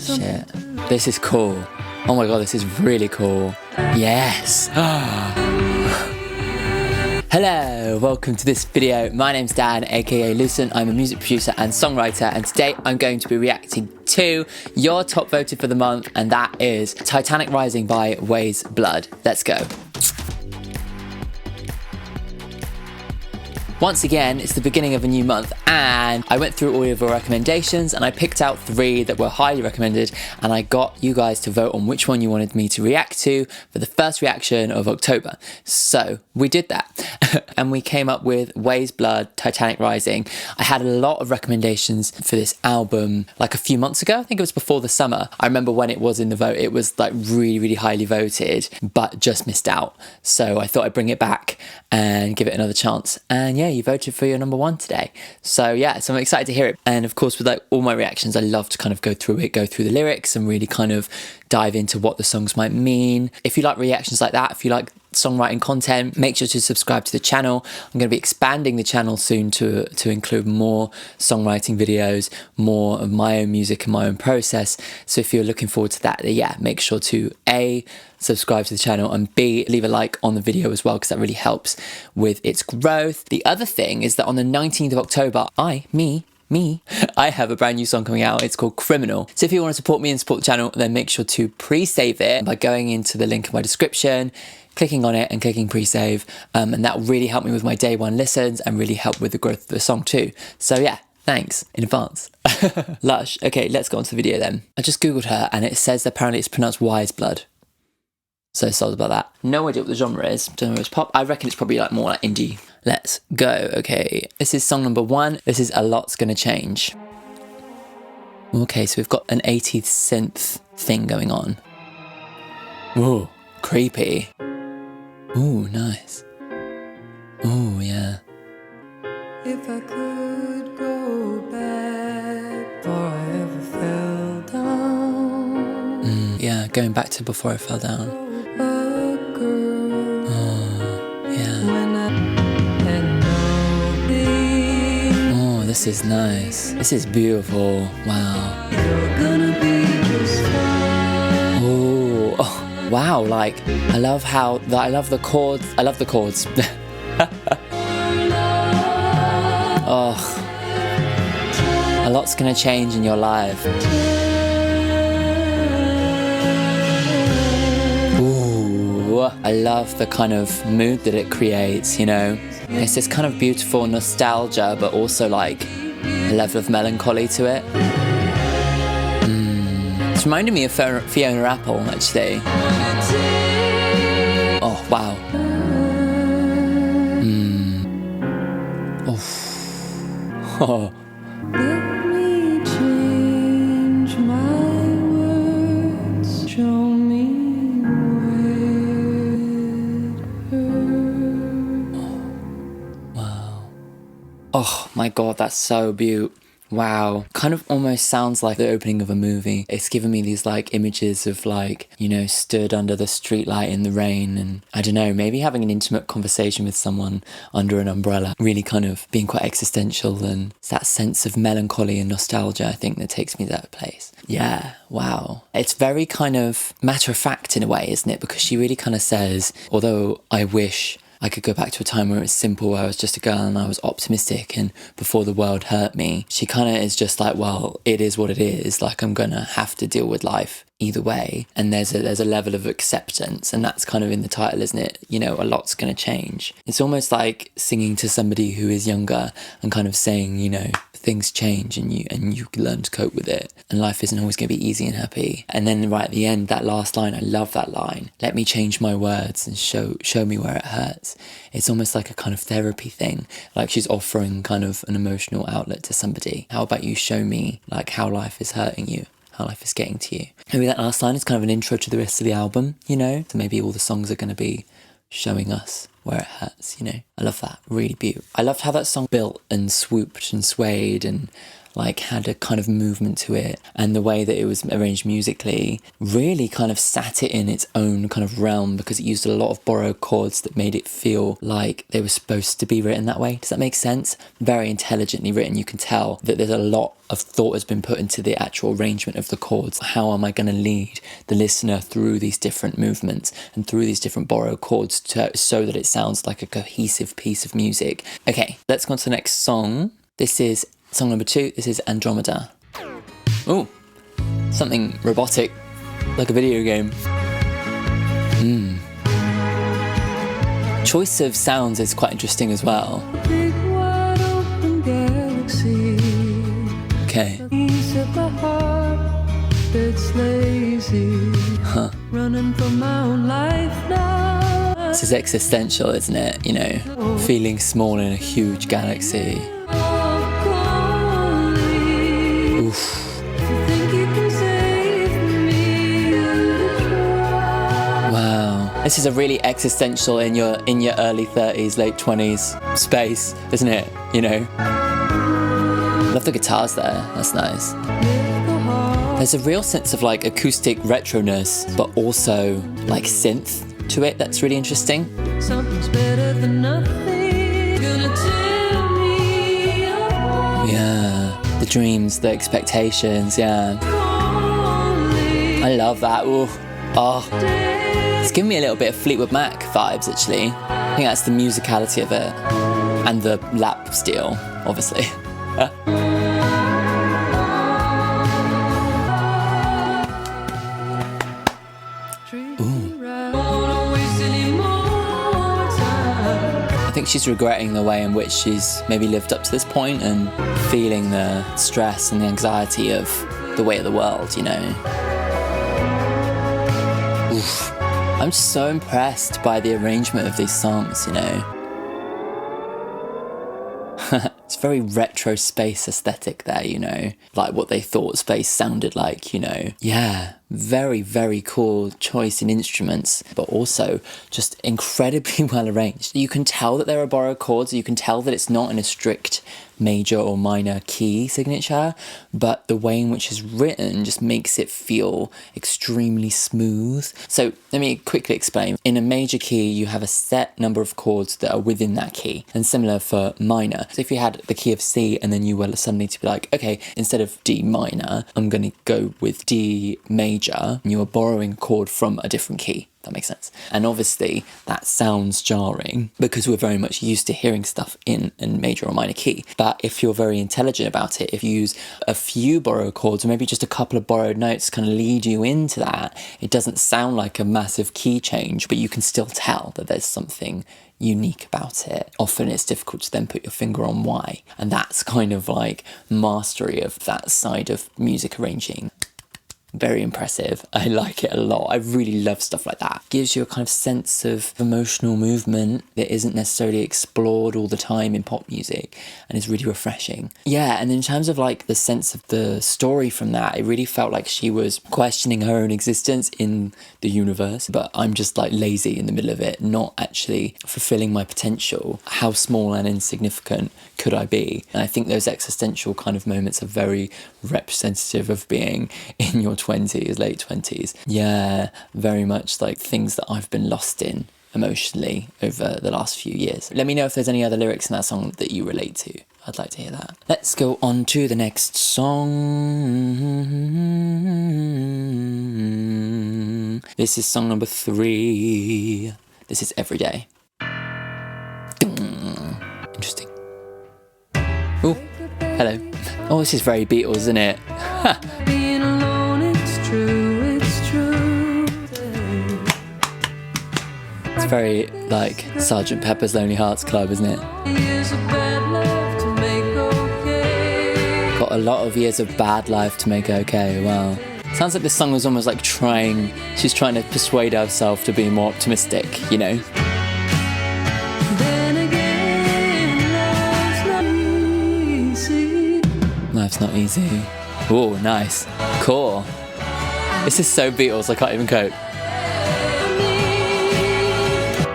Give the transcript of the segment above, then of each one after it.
Shit. This is cool. Oh my god, this is really cool. Yes. Hello, welcome to this video. My name's Dan, aka Lucent. I'm a music producer and songwriter, and today I'm going to be reacting to your top voted for the month, and that is Titanic Rising by Weyes Blood. Let's go. Once again, it's the beginning of a new month, and I went through all of your recommendations and I picked out 3 that were highly recommended, and I got you guys to vote on which one you wanted me to react to for the first reaction of October. So we did that and we came up with Weyes Blood, Titanic Rising. I had a lot of recommendations for this album like a few months ago. I think it was before the summer. I remember when it was in the vote, it was like really highly voted, but just missed out. So I thought I'd bring it back and give it another chance. And yeah, you voted for your number 1 today. So yeah, so I'm excited to hear it. And of course, with like all my reactions, I love to kind of go through it, go through the lyrics and really kind of dive into what the songs might mean. If you like reactions like that, if you like songwriting content, make sure to subscribe to the channel. I'm going to be expanding the channel soon to include more songwriting videos, more of my own music and my own process. So if you're looking forward to that, then yeah, make sure to A, subscribe to the channel, and B, leave a like on the video as well, because that really helps with its growth. The other thing is that on the 19th of October, I have a brand new song coming out. It's called Criminal. So if you want to support me and support the channel, then make sure to pre-save it by going into the link in my description, clicking on it and clicking pre-save, and that will really help me with my day 1 listens and really help with the growth of the song too. So yeah, thanks in advance. Lush. Okay, let's go on to the video then. I just googled her and it says that apparently it's pronounced Weyes Blood. So sorry about that. No idea what the genre is. Don't know if it's pop. I reckon it's probably like more like indie. Let's go. Okay, this is song number 1. This is A Lot's Gonna Change. Okay, so we've got an 80s synth thing going on. Ooh, creepy. Ooh, nice. Ooh, yeah. If I could go back before I ever fell down. Yeah, going back to before I fell down. A girl. Oh, yeah. When I had nothing. Oh, this is nice. This is beautiful. Wow. You're gonna be just fine. Ooh, oh, wow. Like, I love the chords. I love the chords. Oh, a lot's gonna change in your life. Ooh, I love the kind of mood that it creates, you know. It's this kind of beautiful nostalgia, but also like a level of melancholy to it. It's reminding me of Fiona Apple, actually. Oh, wow. Oh. Let me change my words. Show me where it hurts. Wow. Oh my god, that's so beautiful. Wow. Kind of almost sounds like the opening of a movie. It's given me these like images of like, you know, stood under the streetlight in the rain, and I don't know, maybe having an intimate conversation with someone under an umbrella, really kind of being quite existential, and it's that sense of melancholy and nostalgia, I think, that takes me to that place. Yeah, wow. It's very kind of matter of fact in a way, isn't it? Because she really kind of says, although I wish I could go back to a time where it was simple, where I was just a girl and I was optimistic and before the world hurt me. She kind of is just like, well, it is what it is. Like, I'm going to have to deal with life either way. And there's a level of acceptance, and that's kind of in the title, isn't it? You know, a lot's going to change. It's almost like singing to somebody who is younger and kind of saying, you know, things change and you learn to cope with it, and life isn't always going to be easy and happy. And then right at the end, that last line, I love that line. Let me change my words and show me where it hurts. It's almost like a kind of therapy thing, like she's offering kind of an emotional outlet to somebody. How about you show me like how life is hurting you, how life is getting to you. Maybe that last line is kind of an intro to the rest of the album, you know? So maybe all the songs are going to be showing us where it hurts, you know? I love that. Really beautiful. I loved how that song built and swooped and swayed, and like had a kind of movement to it, and the way that it was arranged musically really kind of sat it in its own kind of realm, because it used a lot of borrowed chords that made it feel like they were supposed to be written that way. Does that make sense? Very intelligently written. You can tell that there's a lot of thought has been put into the actual arrangement of the chords. How am I going to lead the listener through these different movements and through these different borrowed chords so that it sounds like a cohesive piece of music? Okay, let's go on to the next song. This is song number 2. This is Andromeda. Oh, something robotic, like a video game. Choice of sounds is quite interesting as well. Big wide open galaxy. Okay. Piece of my heart that's lazy. Running from my own life now. This is existential, isn't it? You know, feeling small in a huge galaxy. Oof. Wow. This is a really existential in your early 30s, late 20s space, isn't it? You know? Love the guitars there. That's nice. There's a real sense of like acoustic retroness, but also like synth to it. That's really interesting. Something's better than nothing. Gonna tear me apart. Yeah. The dreams, the expectations, yeah. I love that. Ooh. Oh. It's giving me a little bit of Fleetwood Mac vibes, actually. I think that's the musicality of it. And the lap steel, obviously. I think she's regretting the way in which she's maybe lived up to this point and feeling the stress and the anxiety of the weight of the world, you know. Oof. I'm just so impressed by the arrangement of these songs, you know. It's very retro space aesthetic there, you know, like what they thought space sounded like, you know. Yeah, very, very cool choice in instruments, but also just incredibly well arranged. You can tell that there are borrowed chords, you can tell that it's not in a strict major or minor key signature, but the way in which it's written just makes it feel extremely smooth. So let me quickly explain. In a major key, you have a set number of chords that are within that key, and similar for minor. So if you had the key of C and then you were suddenly to be like, okay, instead of D minor, I'm going to go with D major, and you are borrowing a chord from a different key. That makes sense. And obviously that sounds jarring because we're very much used to hearing stuff in a major or minor key. But if you're very intelligent about it, if you use a few borrowed chords or maybe just a couple of borrowed notes kind of lead you into that, it doesn't sound like a massive key change, but you can still tell that there's something unique about it. Often it's difficult to then put your finger on why. And that's kind of like mastery of that side of music arranging. Very impressive. I like it a lot. I really love stuff like that. Gives you a kind of sense of emotional movement that isn't necessarily explored all the time in pop music and is really refreshing. Yeah, and in terms of like the sense of the story from that, it really felt like she was questioning her own existence in the universe, but I'm just like lazy in the middle of it, not actually fulfilling my potential. How small and insignificant could I be? And I think those existential kind of moments are very representative of being in your 20s, late 20s. Yeah, very much like things that I've been lost in emotionally over the last few years. Let me know if there's any other lyrics in that song that you relate to. I'd like to hear that. Let's go on to the next song. This is song number 3. This is Everyday. Interesting. Oh, hello. Oh, this is very Beatles, isn't it? Being alone, it's true, it's true. It's very like Sgt. Pepper's Lonely Hearts Club, isn't it? Years of bad life to make okay. Got a lot of years of bad life to make okay. Wow. Sounds like this song was almost like she's trying to persuade herself to be more optimistic, you know? Then again, Life's not easy. Oh, nice. Cool. This is so Beatles, I can't even cope.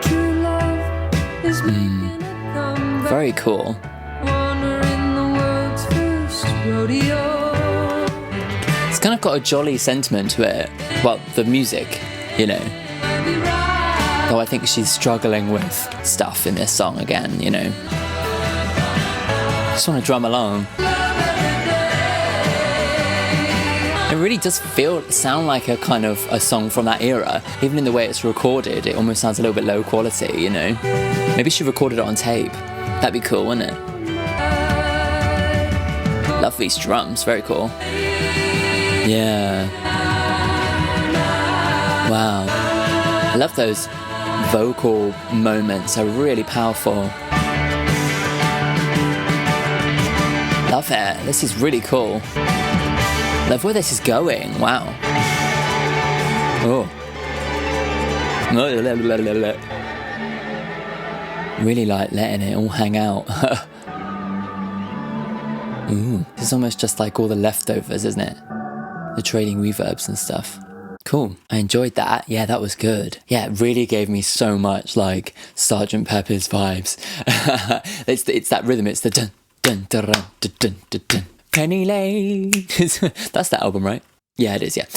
true love is Very cool. wandering the world's first road. rodeo. It's kind of got a jolly sentiment to it. Well, the music, you know. Though I think she's struggling with stuff in this song again, you know. Just want to drum along. It really does sound like a kind of a song from that era. Even in the way it's recorded, it almost sounds a little bit low quality, you know. Maybe she recorded it on tape. That'd be cool, wouldn't it? Love these drums, very cool. Yeah. Wow. I love those vocal moments, they're really powerful. Love it, this is really cool. Love where this is going, wow. Oh. Really like letting it all hang out. Ooh, it's almost just like all the leftovers, isn't it? The trailing reverbs and stuff. Cool, I enjoyed that. Yeah, that was good. Yeah, it really gave me so much like Sgt. Pepper's vibes. it's that rhythm, it's the dun dun dun dun dun dun dun. Penny Lane. That's that album, right? Yeah, it is, yeah.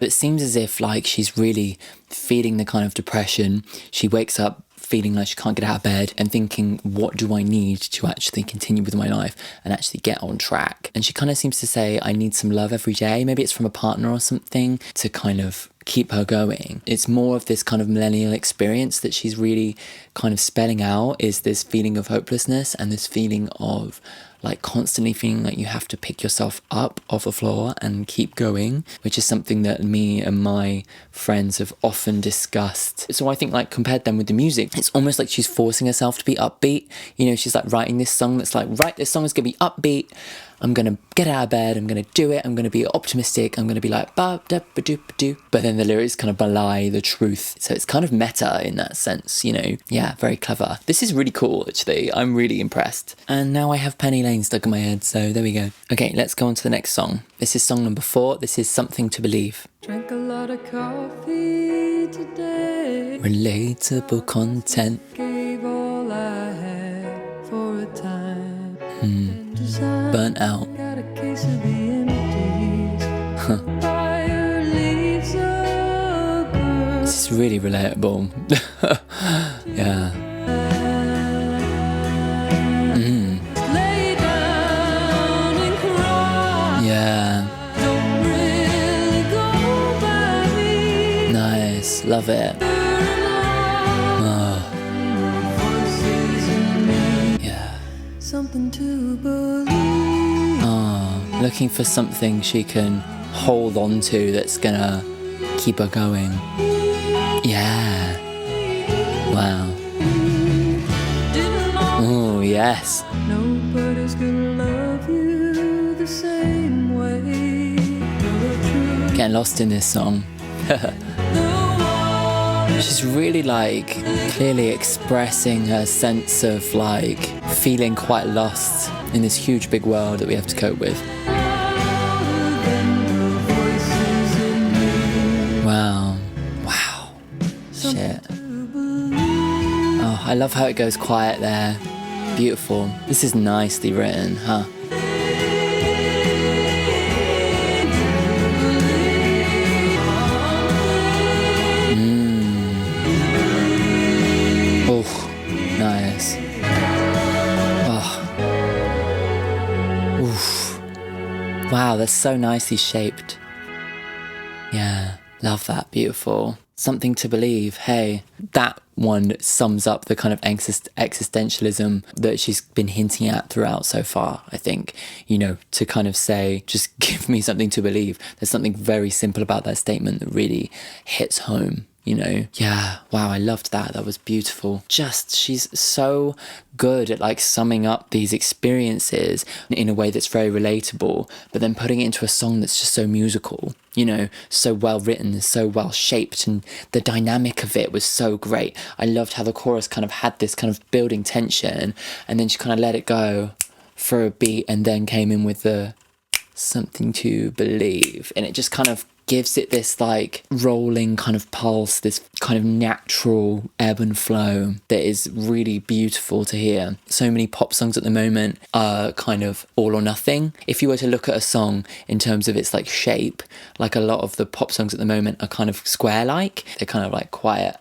It seems as if like she's really feeling the kind of depression. She wakes up feeling like she can't get out of bed and thinking, what do I need to actually continue with my life and actually get on track? And she kind of seems to say, I need some love every day. Maybe it's from a partner or something to kind of keep her going. It's more of this kind of millennial experience that she's really kind of spelling out, is this feeling of hopelessness and this feeling of like constantly feeling like you have to pick yourself up off the floor and keep going, which is something that me and my friends have often discussed. So I think like compared them with the music, it's almost like she's forcing herself to be upbeat. You know, she's like writing this song that's like, right, this song is gonna be upbeat. I'm gonna get out of bed, I'm gonna do it, I'm gonna be optimistic, I'm gonna be like ba da ba doo ba doo. But then the lyrics kind of belie the truth. So it's kind of meta in that sense, you know. Yeah, very clever. This is really cool actually. I'm really impressed. And now I have Penny Lane stuck in my head, so there we go. Okay, let's go on to the next song. This is song number 4. This is Something to Believe. Drank a lot of coffee today. Relatable content. Gave all I had for a time. Burnt out. Got a case of the empties. Fire leaves a girl. This is really relatable. Yeah. Lay down and cry. Yeah. Don't really go by me. Nice. Love it. Oh. Voices in me. Yeah. Something to believe. Oh. Looking for something she can hold on to that's gonna keep her going. Yeah. Wow. Oh, yes. Nobody's gonna love you the same way. Getting lost in this song. She's really like clearly expressing her sense of like feeling quite lost in this huge big world that we have to cope with. Wow. Wow. Shit. Oh, I love how it goes quiet there. Beautiful. This is nicely written, huh? Oh, nice. Oh. Oof. Wow, that's so nicely shaped. Yeah, love that. Beautiful. Something to Believe. Hey, that one sums up the kind of existentialism that she's been hinting at throughout so far, I think. You know, to kind of say, just give me something to believe. There's something very simple about that statement that really hits home. You know, yeah, wow, I loved that. That was beautiful. Just, she's so good at like summing up these experiences in a way that's very relatable, but then putting it into a song that's just so musical, you know, so well written, so well shaped, and the dynamic of it was so great. I loved how the chorus kind of had this kind of building tension, and then she kind of let it go for a beat and then came in with the Something to Believe, and it just kind of gives it this like rolling kind of pulse, this kind of natural ebb and flow that is really beautiful to hear. So many pop songs at the moment are kind of all or nothing. If you were to look at a song in terms of its like shape, like a lot of the pop songs at the moment are kind of square-like. They're kind of like quiet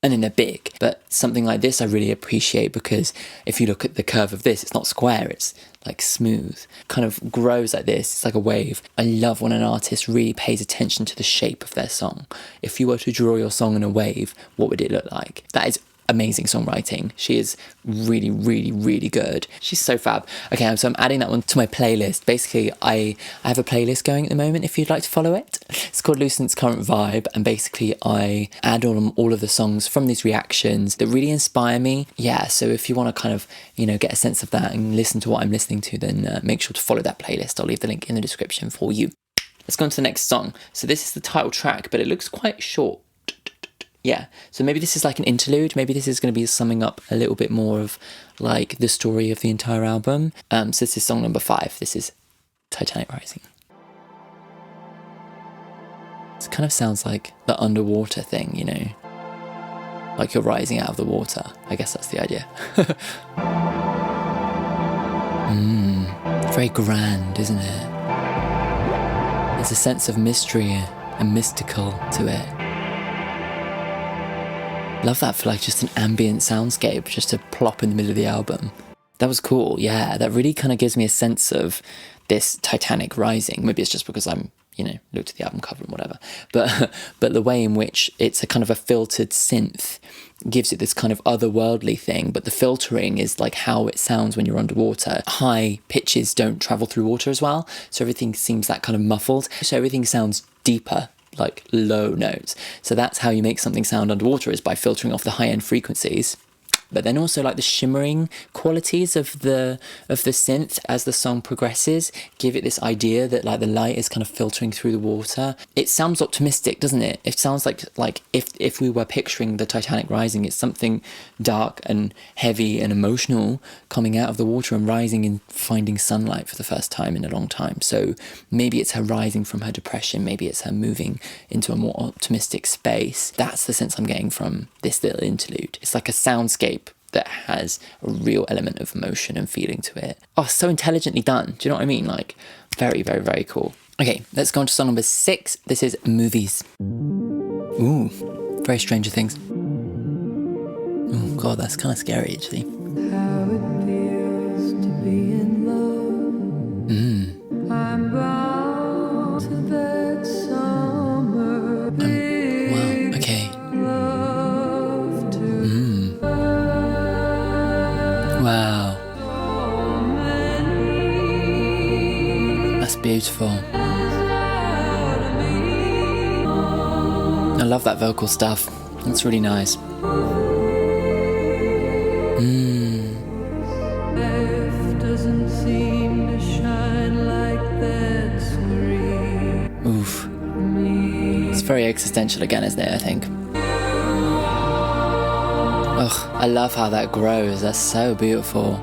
and then they're big. But something like this I really appreciate, because if you look at the curve of this, it's not square, it's like smooth, kind of grows like this. It's like a wave. I love when an artist really pays attention to the shape of their song. If you were to draw your song in a wave, what would it look like? That is amazing songwriting. She is really, really, really good. She's so fab. Okay, so I'm adding that one to my playlist. Basically, I have a playlist going at the moment if you'd like to follow it. It's called Lucen's Current Vibe, and basically I add all of the songs from these reactions that really inspire me. Yeah, so if you want to kind of, you know, get a sense of that and listen to what I'm listening to, then make sure to follow that playlist. I'll leave the link in the description for you. Let's go on to the next song. So this is the title track, but it looks quite short. Yeah, so maybe this is like an interlude. Maybe this is going to be summing up a little bit more of like the story of the entire album. So this is song number 5. This is Titanic Rising. It kind of sounds like the underwater thing, you know, like you're rising out of the water. I guess that's the idea. Very grand, isn't it? There's a sense of mystery and mystical to it. Love that for like just an ambient soundscape, just to plop in the middle of the album. That was cool, yeah. That really kind of gives me a sense of this Titanic rising. Maybe it's just because I'm, you know, looked at the album cover and whatever. But the way in which it's a kind of a filtered synth gives it this kind of otherworldly thing. But the filtering is like how it sounds when you're underwater. High pitches don't travel through water as well, so everything seems that kind of muffled. So everything sounds deeper, like low notes. So that's how you make something sound underwater, is by filtering off the high-end frequencies. But then also like the shimmering qualities of the synth as the song progresses give it this idea that like the light is kind of filtering through the water. It sounds optimistic, doesn't it? It sounds like if we were picturing the Titanic rising, it's something dark and heavy and emotional coming out of the water and rising and finding sunlight for the first time in a long time. So maybe it's her rising from her depression, maybe it's her moving into a more optimistic space. That's the sense I'm getting from this little interlude. It's like a soundscape that has a real element of emotion and feeling to it. Oh, so intelligently done. Do you know what I mean? Like, very, very, very cool. Okay, let's go on to song number 6. This is Movies. Ooh, very Stranger Things. Oh, God, that's kind of scary, actually. How it feels to be in love. I'm bound to that summer. Wow, okay. Love to Wow. That's beautiful. I love that vocal stuff. It's really nice. life doesn't seem to shine like that screen. Oof. It's very existential again, isn't it, I think? Ugh, I love how that grows. That's so beautiful.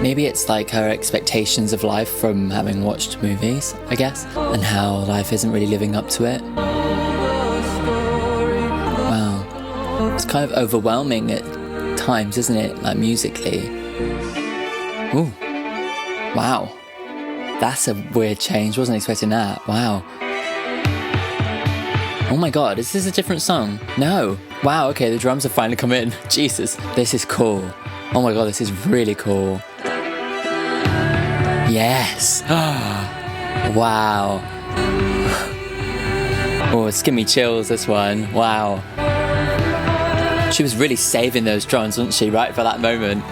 Maybe it's like her expectations of life from having watched movies, I guess, and how life isn't really living up to it. Wow. It's kind of overwhelming at times, isn't it? Like musically. Ooh. Wow. That's a weird change. Wasn't expecting that. Wow. Oh my God, is this a different song? No. Wow, okay, the drums have finally come in. Jesus, this is cool. Oh my God, this is really cool. Yes. Wow. Oh, it's giving me chills, this one. Wow. She was really saving those drums, wasn't she, right for that moment?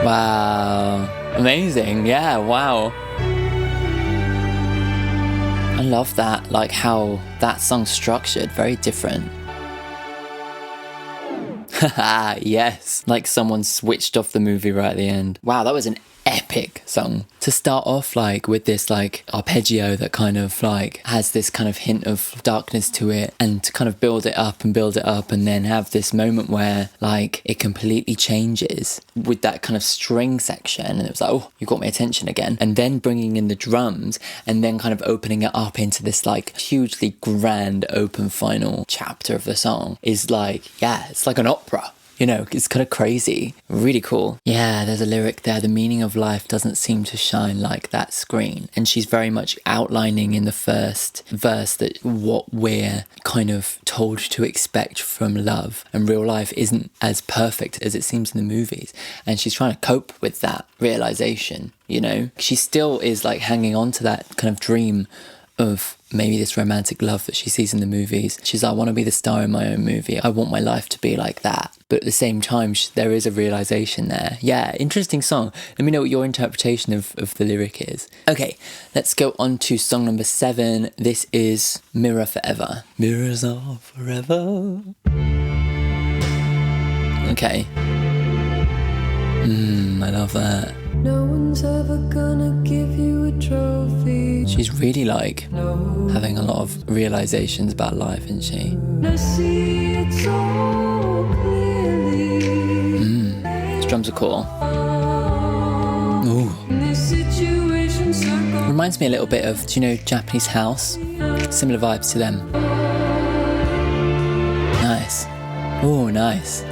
Wow. Amazing, yeah, wow. I love that, like how that song's structured, very different. Haha, yes. Like someone switched off the movie right at the end. Wow, that was an epic song. To start off like with this like arpeggio that kind of like has this kind of hint of darkness to it, and to kind of build it up and then have this moment where like it completely changes with that kind of string section, and it was like, oh, you got my attention again. And then bringing in the drums and then kind of opening it up into this like hugely grand open final chapter of the song is like, yeah, it's like an opera. You know, it's kind of crazy. Really cool. Yeah, there's a lyric there. The meaning of life doesn't seem to shine like that screen. And she's very much outlining in the first verse that what we're kind of told to expect from love and real life isn't as perfect as it seems in the movies. And she's trying to cope with that realization, you know? She still is like hanging on to that kind of dream of maybe this romantic love that she sees in the movies. She's like, I want to be the star in my own movie. I want my life to be like that. But at the same time, there is a realization there. Yeah, interesting song. Let me know what your interpretation of the lyric is. Okay, let's go on to song number 7. This is Mirror Forever. Mirrors are forever. Okay. I love that. No one's ever gonna give you a trophy. She's really like having a lot of realizations about life, isn't she? I see it so clearly. These drums are cool. Ooh. This situation circle. Reminds me a little bit of, do you know Japanese house? Similar vibes to them. Nice. Oh, nice.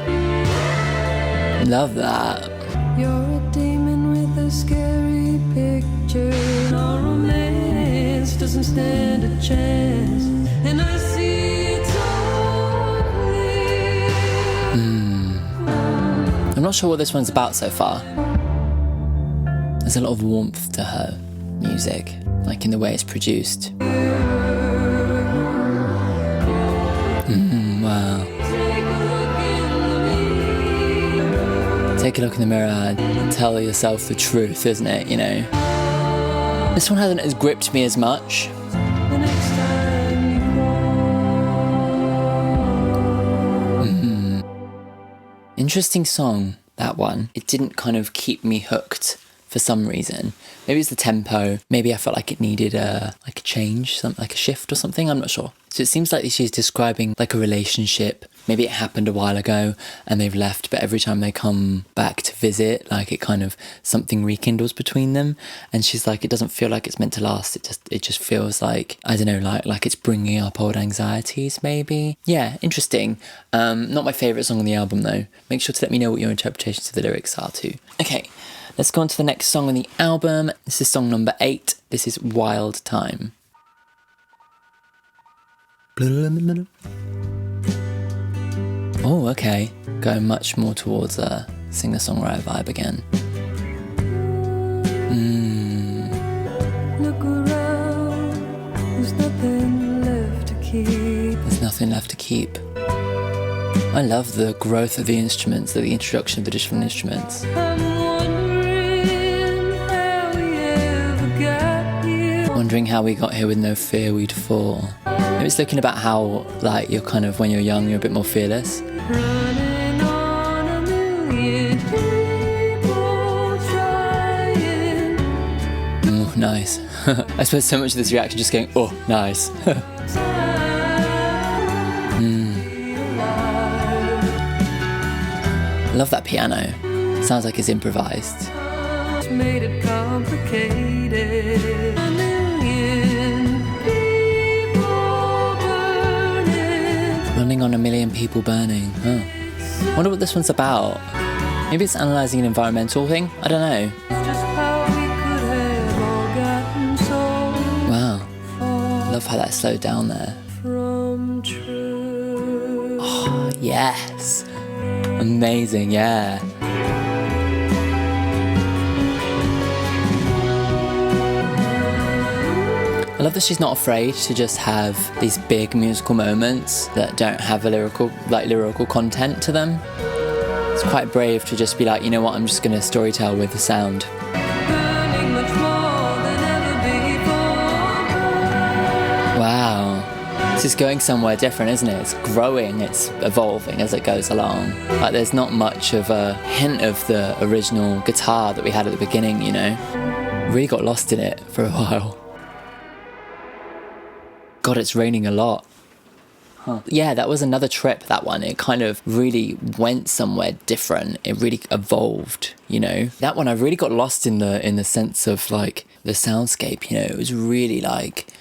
Love that. You're a demon with a scary picture. Our romance doesn't stand a chance. And I see it so clear. I'm not sure what this one's about so far. There's a lot of warmth to her music, like in the way it's produced. Wow. Take a look in the mirror and tell yourself the truth, isn't it, you know? This one hasn't as gripped me as much. The next time you walk. Interesting song, that one. It didn't kind of keep me hooked for some reason. Maybe it's the tempo. Maybe I felt like it needed a change, something like a shift or something. I'm not sure. So it seems like she's describing like a relationship. Maybe it happened a while ago and they've left, but every time they come back to visit, like it kind of something rekindles between them. And she's like, it doesn't feel like it's meant to last. It just feels like, I don't know, like it's bringing up old anxieties maybe. Yeah, interesting. Not my favourite song on the album though. Make sure to let me know what your interpretations of the lyrics are too. Okay, let's go on to the next song on the album. This is song number 8. This is Wild Time. Oh, okay. Going much more towards a singer-songwriter vibe again. Look around. There's nothing left to keep. There's nothing left to keep. I love the growth of the instruments, the introduction of the different instruments. I'm wondering how we ever got here. Wondering how we got here with no fear we'd fall. Maybe it's looking about how, like, you're kind of, when you're young, you're a bit more fearless. Running on a million people trying. Oh, nice. I suppose so much of this reaction just going, oh, nice. I love that piano. Sounds like it's improvised. It's made it complicated. A million people burning. Running on a million people burning. Huh. Wonder what this one's about. Maybe it's analysing an environmental thing? I don't know. Just how we could have all gotten so Wow. I love how that slowed down there. from true. Oh, yes. Amazing, yeah. I love that she's not afraid to just have these big musical moments that don't have a lyrical content to them. It's quite brave to just be like, you know what, I'm just going to storytell with the sound. Burning much more than ever before. Wow. This It's going somewhere different, isn't it? It's growing, it's evolving as it goes along. Like there's not much of a hint of the original guitar that we had at the beginning, you know? Really got lost in it for a while. God, it's raining a lot. Huh. Yeah, that was another trip, that one. It kind of really went somewhere different. It really evolved, you know? That one I really got lost in the sense of like the soundscape, you know? It was really like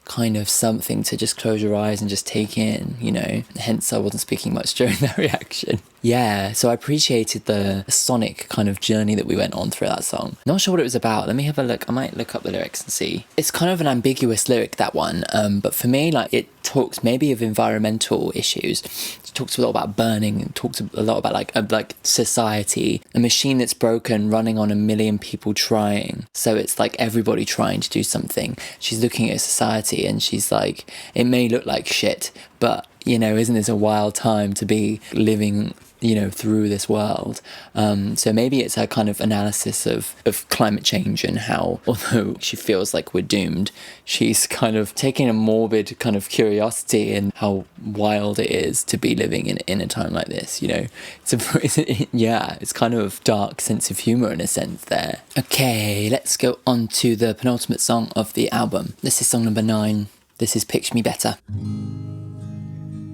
kind of something to just close your eyes and just take in, you know? Hence I wasn't speaking much during that reaction. Yeah, so I appreciated the sonic kind of journey that we went on through that song. Not sure what it was about. Let me have a look. I might look up the lyrics and see. It's kind of an ambiguous lyric, that one. But for me, like, it talks maybe of environmental issues. It talks a lot about burning. It talks a lot about like society, a machine that's broken, running on a million people trying. So it's like everybody trying to do something. She's looking at society and she's like, it may look like shit, but you know, isn't this a wild time to be living, you know, through this world? So maybe it's a kind of analysis of climate change and how, although she feels like we're doomed, she's kind of taking a morbid kind of curiosity in how wild it is to be living in a time like this, you know? It's kind of dark sense of humour in a sense there. Okay, let's go on to the penultimate song of the album. This is song number 9. This is Picture Me Better.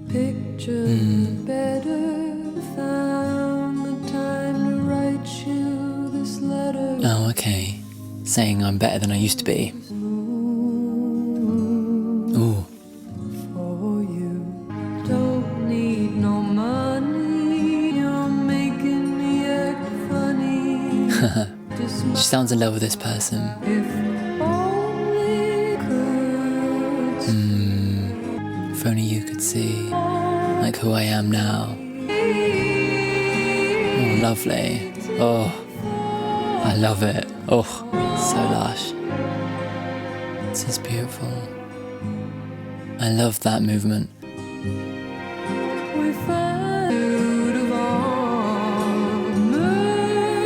Picture better, found the time to write you this letter. Oh, okay. Saying I'm better than I used to be. Ooh. For you, don't need no money. You're making me act funny. She sounds in love with this person. If only could. If only you could see, like, who I am now. Oh, lovely. Oh, I love it. Oh, so lush. This is beautiful. I love that movement.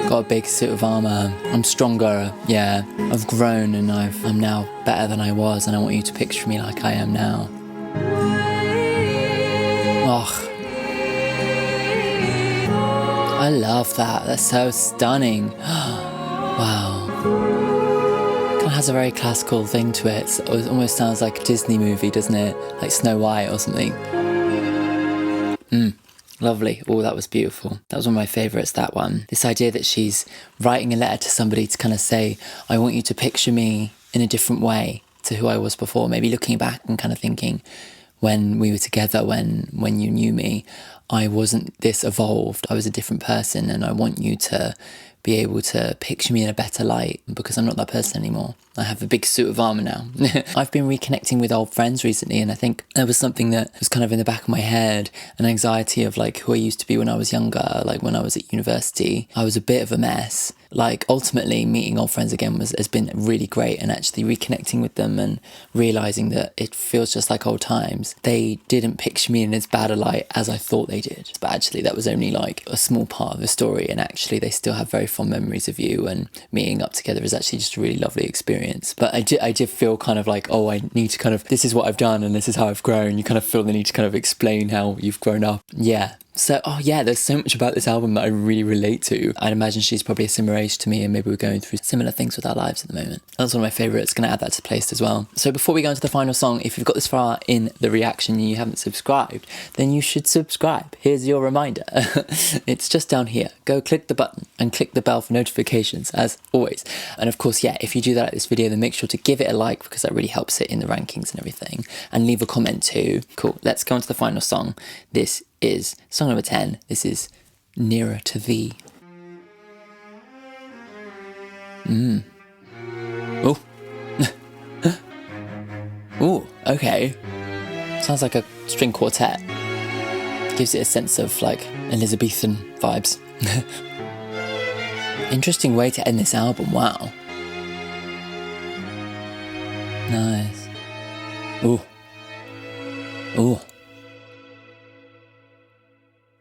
Got a big suit of armour. I'm stronger. Yeah, I've grown and I'm now better than I was, and I want you to picture me like I am now. Oh, I love that. That's so stunning. Wow. Kind of has a very classical thing to it. It almost sounds like a Disney movie, doesn't it? Like Snow White or something. Lovely. Oh, that was beautiful. That was one of my favourites, that one. This idea that she's writing a letter to somebody to kind of say, I want you to picture me in a different way to who I was before. Maybe looking back and kind of thinking, when we were together, when you knew me, I wasn't this evolved. I was a different person, and I want you to be able to picture me in a better light because I'm not that person anymore. I have a big suit of armour now. I've been reconnecting with old friends recently, and I think there was something that was kind of in the back of my head, an anxiety of like who I used to be when I was younger, like when I was at university. I was a bit of a mess. Like ultimately meeting old friends again has been really great, and actually reconnecting with them and realising that it feels just like old times. They didn't picture me in as bad a light as I thought they did, but actually that was only like a small part of the story, and actually they still have very fond memories of you, and meeting up together is actually just a really lovely experience. But I did feel kind of like, oh, I need to kind of, this is what I've done and this is how I've grown. You kind of feel the need to kind of explain how you've grown up. Yeah. So, oh yeah, there's so much about this album that I really relate to. I'd imagine she's probably a similar age to me, and maybe we're going through similar things with our lives at the moment. That's one of my favourites. Going to add that to the playlist as well. So before we go into the final song, if you've got this far in the reaction and you haven't subscribed, then you should subscribe. Here's your reminder. It's just down here. Go click the button and click the bell for notifications, as always. And of course, yeah, if you do that at this video, then make sure to give it a like, because that really helps it in the rankings and everything. And leave a comment too. Cool. Let's go on to the final song. This is song number 10. This is Nearer to Thee. Oh. Oh, okay. Sounds like a string quartet. Gives it a sense of like Elizabethan vibes. Interesting way to end this album. Wow. Nice. Ooh. Ooh.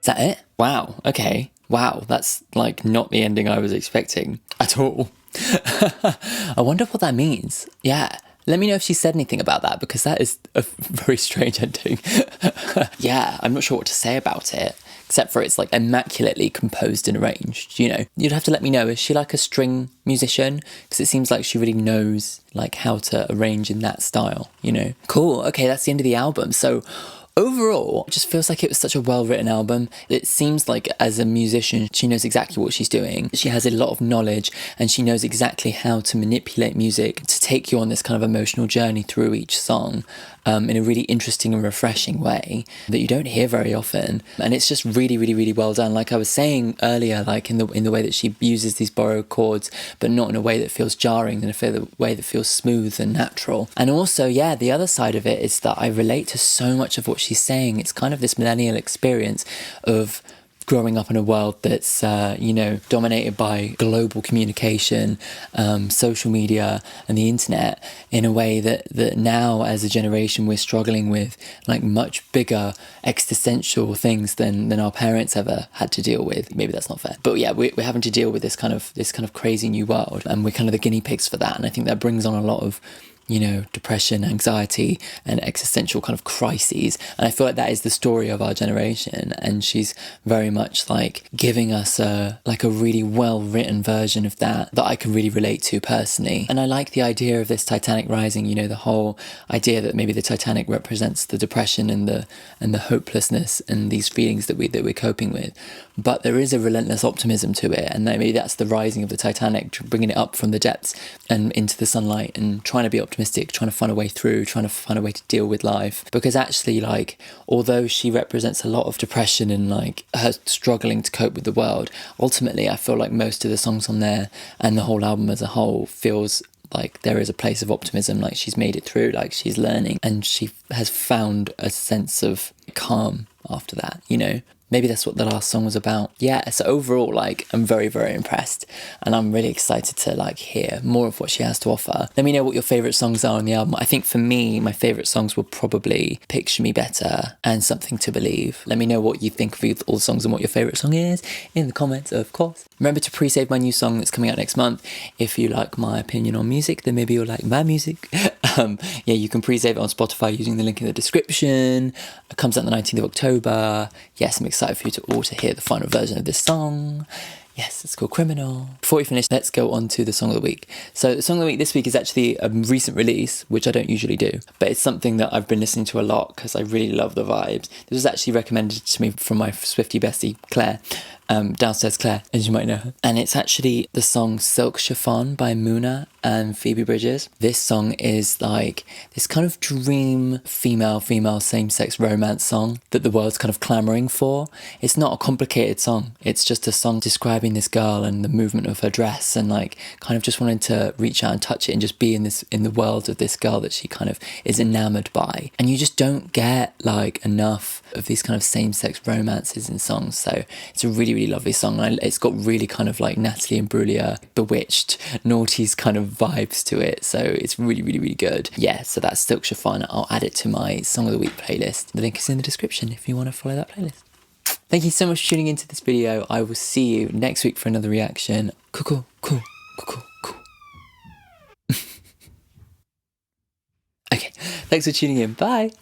Is that it? Wow, okay. Wow, that's like not the ending I was expecting at all. I wonder what that means. Yeah, Let me know if she said anything about that, because that is a very strange ending. Yeah, I'm not sure what to say about it, except for it's like immaculately composed and arranged, you know. You'd have to let me know, is she like a string musician? Because it seems like she really knows like how to arrange in that style, you know. Cool, okay, that's the end of the album. So overall, it just feels like it was such a well-written album. It seems like as a musician, she knows exactly what she's doing. She has a lot of knowledge, and she knows exactly how to manipulate music to take you on this kind of emotional journey through each song in a really interesting and refreshing way that you don't hear very often. And it's just really, really, really well done. Like I was saying earlier, like in the way that she uses these borrowed chords, but not in a way that feels jarring, in a way that feels smooth and natural. And also, yeah, the other side of it is that I relate to so much of what she's saying. It's kind of this millennial experience of growing up in a world that's, you know, dominated by global communication, social media and the internet, in a way that now as a generation we're struggling with like much bigger existential things than our parents ever had to deal with. Maybe that's not fair. But yeah, we're having to deal with this kind of crazy new world, and we're kind of the guinea pigs for that. And I think that brings on a lot of, you know, depression, anxiety and existential kind of crises. And I feel like that is the story of our generation. And she's very much like giving us a really well written version of that I can really relate to personally. And I like the idea of this Titanic rising, you know, the whole idea that maybe the Titanic represents the depression and the hopelessness and these feelings that we're coping with. But there is a relentless optimism to it, and maybe that's the rising of the Titanic, bringing it up from the depths and into the sunlight and trying to be optimistic, trying to find a way through, trying to find a way to deal with life. Because actually, like, although she represents a lot of depression and like her struggling to cope with the world, ultimately I feel like most of the songs on there and the whole album as a whole feels like there is a place of optimism, like she's made it through, like she's learning, and she has found a sense of calm after that, you know. Maybe that's what the last song was about. Yeah, so overall, like, I'm very, very impressed, and I'm really excited to like hear more of what she has to offer. Let me know what your favourite songs are on the album. I think for me, my favourite songs will probably Picture Me Better and Something to Believe. Let me know what you think of all the songs and what your favourite song is in the comments, of course. Remember to pre-save my new song that's coming out next month. If you like my opinion on music, then maybe you'll like my music. Yeah, you can pre-save it on Spotify using the link in the description. It comes out the 19th of October. Yes, I'm excited for you to all to hear the final version of this song. Yes, it's called Criminal. Before we finish, let's go on to the song of the week. So the song of the week this week is actually a recent release, which I don't usually do, but it's something that I've been listening to a lot because I really love the vibes. This was actually recommended to me from my Swiftie bestie, Claire, downstairs Claire, as you might know her. And it's actually the song Silk Chiffon by Muna and Phoebe Bridgers. This song is like this kind of dream female same-sex romance song that the world's kind of clamouring for. It's not a complicated song. It's just a song describing this girl and the movement of her dress, and like kind of just wanting to reach out and touch it and just be in the world of this girl that she kind of is enamored by. And you just don't get like enough of these kind of same-sex romances in songs. So it's a really, really lovely song. And it's got really kind of like Natalie Imbruglia, Bewitched, Naughty's kind of vibes to it. So it's really, really, really good. Yeah, so that's Silk Chiffon. I'll add it to my Song of the Week playlist. The link is in the description if you want to follow that playlist. Thank you so much for tuning into this video. I will see you next week for another reaction. Cool. Okay, thanks for tuning in. Bye.